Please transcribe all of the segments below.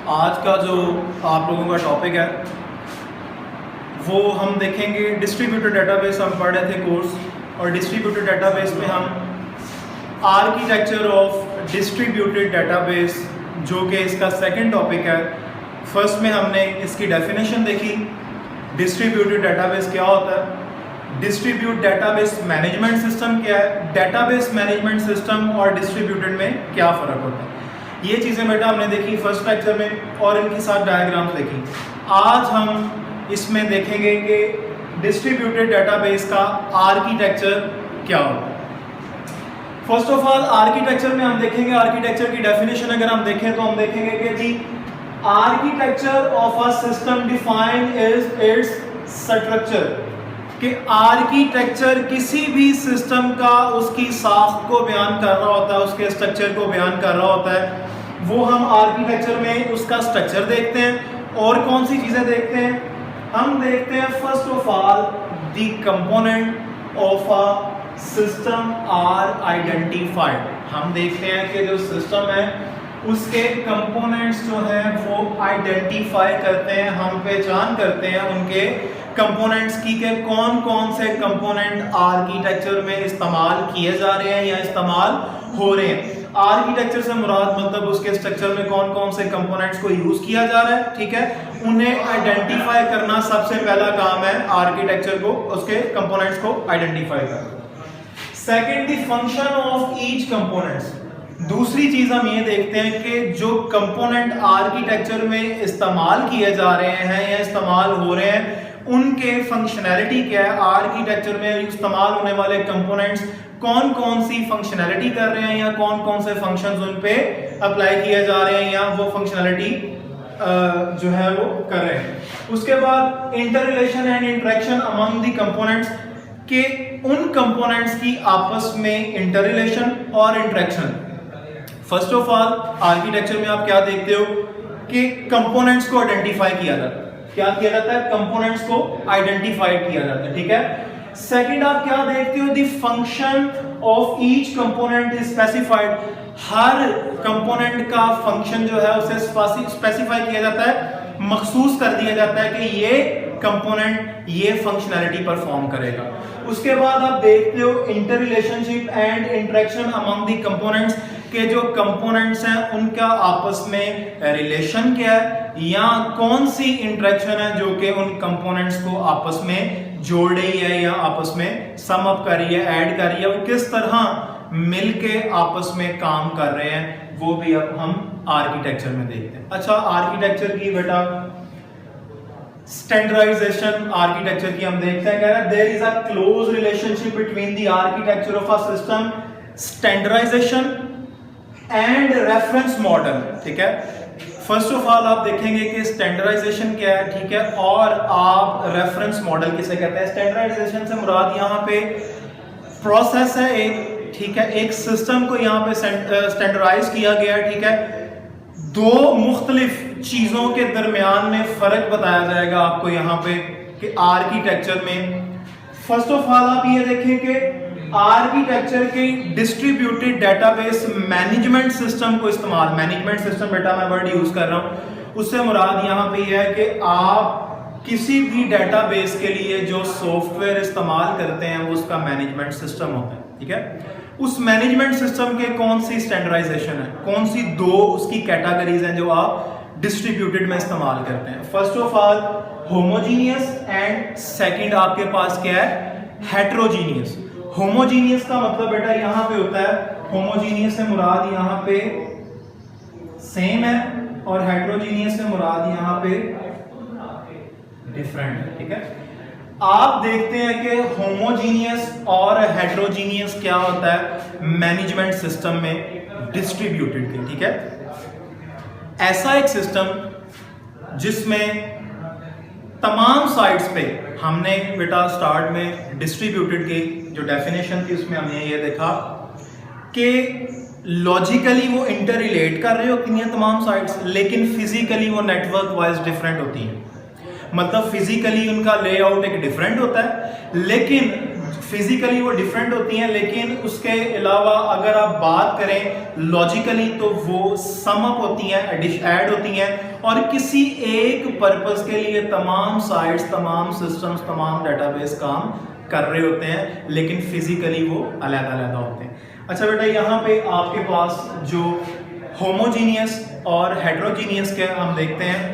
आज का जो आप लोगों का टॉपिक है वो हम देखेंगे डिस्ट्रीब्यूटेड डेटाबेस। हम पढ़ रहे थे कोर्स, और डिस्ट्रीब्यूटेड डेटाबेस में हम आर्किटेक्चर ऑफ डिस्ट्रीब्यूटेड डेटाबेस जो कि इसका सेकंड टॉपिक है। फर्स्ट में हमने इसकी डेफिनेशन देखी, डिस्ट्रीब्यूटेड डेटाबेस क्या होता है, डिस्ट्रीब्यूट डेटाबेस मैनेजमेंट सिस्टम क्या है, डेटाबेस मैनेजमेंट सिस्टम और डिस्ट्रीब्यूटेड में क्या फ़र्क होता है। ये चीज़ें बेटा हमने देखी फर्स्ट लेक्चर में और इनके साथ डायग्राम्स देखी। आज हम इसमें देखेंगे कि डिस्ट्रीब्यूटेड डेटाबेस का आर्किटेक्चर क्या होता है। फर्स्ट ऑफ ऑल आर्किटेक्चर में हम देखेंगे, आर्किटेक्चर की डेफिनेशन अगर हम देखें तो हम देखेंगे कि जी architecture of a system define is its structure, कि आर्किटेक्चर किसी भी सिस्टम का उसकी साख्त को बयान कर रहा होता है, उसके स्ट्रक्चर को बयान कर रहा होता है। वो हम आर्किटेक्चर में उसका स्ट्रक्चर देखते हैं। और कौन सी चीज़ें देखते हैं? हम देखते हैं first of all the component of a system are identified. हम देखते हैं कि जो सिस्टम है उसके कंपोनेंट्स जो हैं वो आइडेंटिफाई करते हैं, हम पहचान करते हैं उनके कंपोनेंट्स की के कौन कौन से कंपोनेंट आर्किटेक्चर में इस्तेमाल किए जा रहे हैं या इस्तेमाल हो रहे हैं। आर्किटेक्चर से मुराद मतलब उसके स्ट्रक्चर में कौन कौन से कंपोनेंट्स को यूज किया जा रहा है, ठीक है। उन्हें आइडेंटिफाई करना सबसे पहला काम है आर्किटेक्चर को, उसके कंपोनेंट्स को आइडेंटिफाई करना। Second, the function of each components. दूसरी चीज हम ये देखते हैं कि जो कंपोनेंट आर्किटेक्चर में इस्तेमाल किए जा रहे हैं या इस्तेमाल हो रहे हैं उनके फंक्शनैलिटी क्या है। आर्किटेक्चर में इस्तेमाल होने वाले कंपोनेंट्स कौन कौन सी फंक्शनैलिटी कर रहे हैं या कौन कौन से फंक्शंस उन पे अप्लाई किए जा रहे हैं या वो फंक्शनैलिटी जो है वो कर रहे हैं। उसके बाद inter relation and interaction among the components, के उन कंपोनेंट्स की आपस में इंटर रिलेशन और interaction. First of all architecture में आप क्या देखते हो कि कंपोनेंट्स को आइडेंटिफाई किया जाता है। क्या किया जाता है? कंपोनेंट्स को आइडेंटिफाई किया जाता है, ठीक है। सेकंड, आप क्या देखते हो? The function of each component is specified. Her component का फंक्शन जो है उसे स्पेसिफाई किया जाता है, मखसूस कर दिया जाता है कि ये कंपोनेंट ये फंक्शनैलिटी परफॉर्म करेगा। उसके बाद आप देखते हो inter relationship and interaction among the components, के जो कंपोनेंट्स हैं उनका आपस में रिलेशन क्या है या कौन सी इंटरेक्शन है जो कि उन कंपोनेंट्स को आपस में जोड़ रही है या आपस में सम अप कर रही है, ऐड कर रही है, वो किस तरह मिलके आपस में काम कर रहे हैं, वो भी अब हम आर्किटेक्चर में देखते हैं। अच्छा, आर्किटेक्चर की बेटा स्टैंडर्डाइजेशन आर्किटेक्चर की हम देखते हैं, कह रहा है there is a close relationship between the architecture of a system, standardization and reference model, ठीक है। फर्स्ट ऑफ ऑल आप देखेंगे कि स्टैंडर्डाइजेशन क्या है, ठीक है, और आप रेफरेंस मॉडल किसे कहते हैं। स्टैंडर्डाइजेशन से मुराद यहाँ पे प्रोसेस है एक, ठीक है, एक सिस्टम को यहाँ पे स्टैंडर्डाइज किया गया है, ठीक है। दो मुख्तलिफ चीजों के दरमियान में फर्क बताया जाएगा आपको यहाँ पे कि आर्किटेक्चर में। फर्स्ट ऑफ ऑल आप ये देखें कि आर्किटेक्चर के डिस्ट्रीब्यूटेड डेटाबेस मैनेजमेंट सिस्टम को इस्तेमाल, मैनेजमेंट सिस्टम बेटा मैं वर्ड यूज कर रहा हूं, उससे मुराद यहाँ पे यह है कि आप किसी भी डेटाबेस के लिए जो सॉफ्टवेयर इस्तेमाल करते हैं वो उसका मैनेजमेंट सिस्टम होता है, ठीक है। उस मैनेजमेंट सिस्टम के कौन सी स्टैंडर्डाइजेशन है, कौन सी दो उसकी कैटेगरीज हैं जो आप डिस्ट्रीब्यूटेड में इस्तेमाल करते हैं। First of all homogeneous and second आपके पास क्या है? हेट्रोजीनियस। होमोजीनियस का मतलब बेटा यहां पे होता है, होमोजीनियस से मुराद यहां पे सेम है और हेट्रोजीनियस से मुराद यहां पे डिफरेंट है, ठीक है। आप देखते हैं कि होमोजीनियस और हेट्रोजीनियस क्या होता है मैनेजमेंट सिस्टम में डिस्ट्रीब्यूटेड के, ठीक है। ऐसा एक सिस्टम जिसमें तमाम साइट्स पे, हमने बेटा स्टार्ट में डिस्ट्रीब्यूटेड की जो डेफिनेशन थी उसमें हमने ये देखा कि लॉजिकली वो इंटर रिलेट कर रहे होती हैं तमाम साइट्स, लेकिन फिजिकली वो नेटवर्क वाइज डिफरेंट होती हैं। मतलब फिजिकली उनका लेआउट एक डिफरेंट होता है, लेकिन फिजिकली वो डिफरेंट होती हैं, लेकिन उसके अलावा अगर आप बात करें लॉजिकली तो वो सम अप होती हैं, ऐड होती हैं और किसी एक पर्पस के लिए तमाम साइट्स, तमाम सिस्टम्स, तमाम डेटाबेस काम कर रहे होते हैं, लेकिन फिजिकली वो अलग-अलग होते हैं। अच्छा बेटा, यहाँ पे आपके पास जो होमोजीनियस और हेट्रोजीनियस के हम देखते हैं।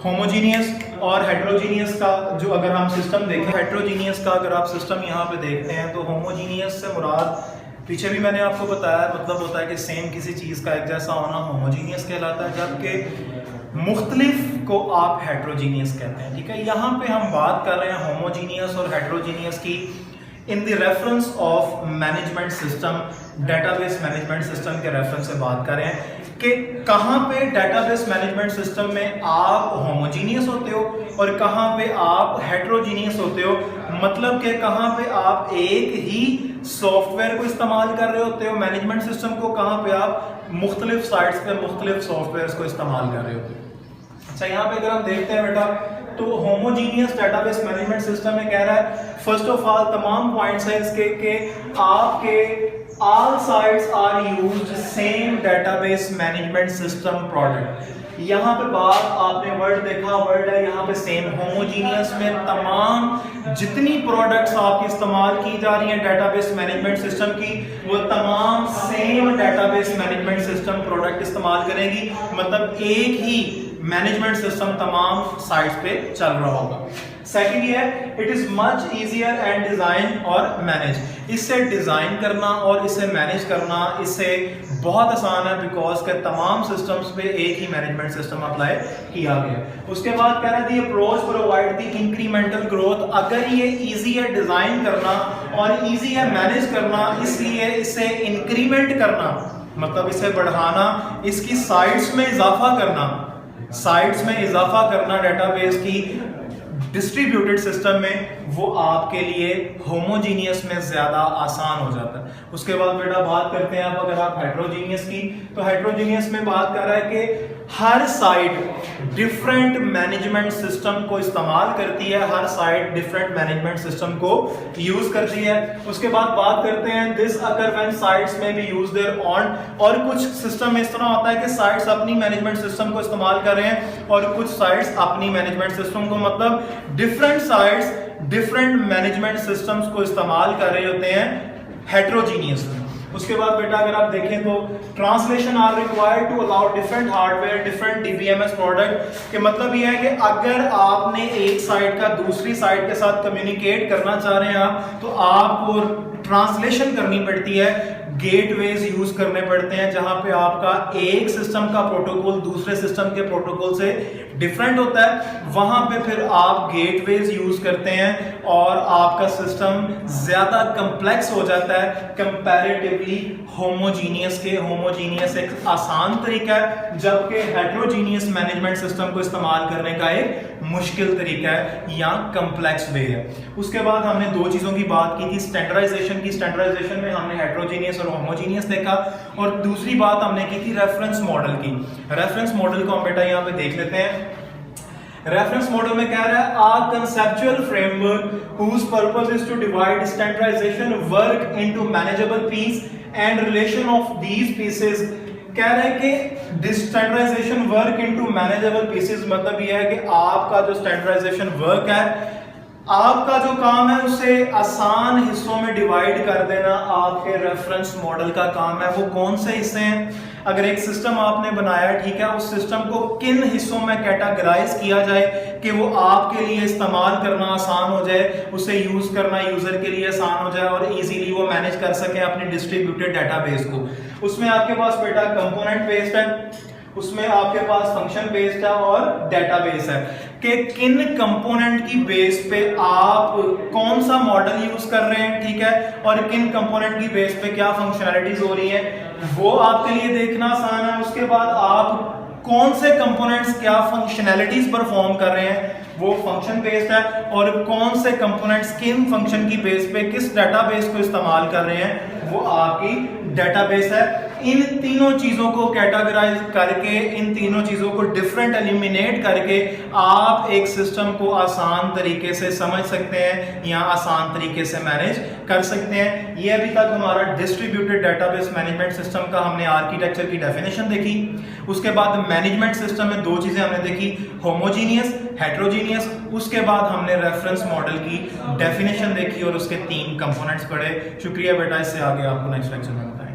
होमोजीनियस और हेट्रोजीनियस का जो अगर हम सिस्टम देखें, हेट्रोजीनियस का अगर आप सिस्टम यहाँ पे देखते हैं तो होमोजीनियस से मुराद, पीछे भी मैंने आपको बताया, मतलब होता है कि सेम किसी चीज़ का एक जैसा होना होमोजीनियस कहलाता है, जबकि मुख्तलिफ को आप हेट्रोजीनियस कहते हैं। ठीक है, यहाँ पे हम बात कर रहे हैं होमोजीनियस और हेट्रोजीनियस की in the reference of management system, database management system के रेफरेंस से बात कर रहे हैं कि कहाँ पे डेटाबेस मैनेजमेंट सिस्टम में आप होमोजीनियस होते हो और कहाँ पे आप हेट्रोजीनियस होते हो। मतलब कि कहाँ पे आप एक ही सॉफ्टवेयर को इस्तेमाल कर रहे होते हो मैनेजमेंट सिस्टम को, कहाँ पे आप मुख्तलिफ साइट्स पे मुख्तलिफ सॉफ्टवेयर को इस्तेमाल कर रहे होते हो। अच्छा, यहाँ पे अगर हम देखते हैं बेटा तो होमोजीनियस डेटाबेस मैनेजमेंट सिस्टम में कह रहा है फर्स्ट ऑफ ऑल तमाम पॉइंट्स हैं इसके कि आपके all sites are used same database management system product। यहाँ पे बात आपने वर्ड देखा, वर्ड है यहाँ पे सेम। होमोजीनियस में तमाम जितनी प्रोडक्ट्स आपकी इस्तेमाल की जा रही हैं डेटाबेस मैनेजमेंट सिस्टम की, वो तमाम same database management system product इस्तेमाल करेगी। मतलब एक ही मैनेजमेंट सिस्टम तमाम साइट्स पे चल रहा होगा। सेकंड ये है it is much easier and design और मैनेज। इससे डिजाइन करना और इसे मैनेज करना इससे बहुत आसान है, बिकॉज के तमाम सिस्टम्स पे एक ही मैनेजमेंट सिस्टम अप्लाई किया गया। उसके बाद कह रहा है approach provide the incremental growth. अगर ये इजी है डिजाइन करना और इजी है मैनेज करना, इसलिए इसे इंक्रीमेंट करना मतलब इसे बढ़ाना, इसकी साइट्स में इजाफा करना, साइट्स में इजाफा करना डेटाबेस की डिस्ट्रीब्यूटेड सिस्टम में, वो आपके लिए होमोजीनियस में ज्यादा आसान हो जाता है। उसके बाद बेटा बात करते हैं आप अगर आप हेट्रोजीनियस की, तो हेट्रोजीनियस में बात कर रहा है कि हर साइट डिफरेंट मैनेजमेंट सिस्टम को इस्तेमाल करती है, हर साइट डिफरेंट मैनेजमेंट सिस्टम को यूज करती है। उसके बाद बात करते हैं दिस अकर व्हेन साइट्स में बी यूज देयर ऑन। और कुछ सिस्टम में इस तरह होता है कि साइट्स अपनी मैनेजमेंट सिस्टम को इस्तेमाल कर रहे हैं और कुछ साइट्स अपनी मैनेजमेंट सिस्टम को, मतलब different sites different management systems को इस्तेमाल कर रहे होते हैं हेट्रोजीनियस में। उसके बाद बेटा अगर आप देखें तो translation are required to allow different hardware different DBMS product के मतलब ये है कि अगर आपने एक साइट का दूसरी साइट के साथ कम्युनिकेट करना चाह रहे हैं आप, तो आपको ट्रांसलेशन करनी पड़ती है, गेटवेज यूज करने पड़ते हैं, जहां पे आपका एक सिस्टम का प्रोटोकॉल दूसरे सिस्टम के प्रोटोकॉल से डिफरेंट होता है। वहां पे फिर आप गेटवेज यूज करते हैं और आपका सिस्टम ज्यादा कॉम्प्लेक्स हो जाता है कंपैरेटिवली होमोजीनियस के। होमोजीनियस एक आसान तरीका है, जबकि हेट्रोजीनियस मैनेजमेंट सिस्टम को इस्तेमाल करने का एक मुश्किल तरीका है या कॉम्प्लेक्स वे है। उसके बाद हमने दो चीजों की बात की थी, स्टैंडर्डाइजेशन की। स्टैंडर्डाइजेशन में हमने हेट्रोजीनियस और होमोजीनियस देखा, और दूसरी बात हमने की थी रेफरेंस मॉडल की। रेफरेंस मॉडल को हम बेटा यहाँ पे देख लेते हैं। रेफरेंस मॉडल में कह रहा है a conceptual framework whose purpose is to divide standardization work into manageable piece and relation of these pieces। कह रहा है कि standardization work into manageable pieces, मतलब यह है कि आपका जो स्टैंडर्डाइजेशन वर्क है, आपका जो काम है उसे आसान हिस्सों में डिवाइड कर देना आपके रेफरेंस मॉडल का काम है। वो कौन से हिस्से हैं? अगर एक सिस्टम आपने बनाया, ठीक है, उस सिस्टम को किन हिस्सों में कैटेगराइज किया जाए कि वो आपके लिए इस्तेमाल करना आसान हो जाए, उसे यूज करना यूजर के लिए आसान हो जाए और इजीली वो मैनेज कर सके अपने डिस्ट्रीब्यूटेड डेटाबेस को। उसमें आपके पास बेटा कंपोनेंट बेस्ड है, उसमें आपके पास फंक्शन बेस्ड है और डेटाबेस है कि किन कंपोनेंट की बेस पे आप कौन सा मॉडल यूज कर रहे हैं, ठीक है, और किन कंपोनेंट की बेस पे क्या फंक्शनैलिटीज हो रही हैं, वो आपके लिए देखना आसान है। उसके बाद आप कौन से कंपोनेंट्स क्या फंक्शनैलिटीज परफॉर्म कर रहे हैं, वो फंक्शन बेस्ड है, और कौन से कंपोनेंट्स किन फंक्शन की बेस पे किस डेटाबेस को इस्तेमाल कर रहे हैं, वो आपकी डेटाबेस है। इन तीनों चीजों को कैटेगराइज करके, इन तीनों चीजों को डिफरेंट एलिमिनेट करके आप एक सिस्टम को आसान तरीके से समझ सकते हैं या आसान तरीके से मैनेज कर सकते हैं। ये अभी तक हमारा डिस्ट्रीब्यूटेड डेटाबेस मैनेजमेंट सिस्टम का हमने आर्किटेक्चर की डेफिनेशन देखी। उसके बाद मैनेजमेंट सिस्टम में दो चीजें हमने देखी, होमोजीनियस, हेट्रोजीनियस। उसके बाद हमने रेफरेंस मॉडल की डेफिनेशन देखी और उसके 3 कंपोनेंट्स पढ़े। शुक्रिया बेटा, इससे आगे आपको नेक्स्ट लेक्चर में बताएं।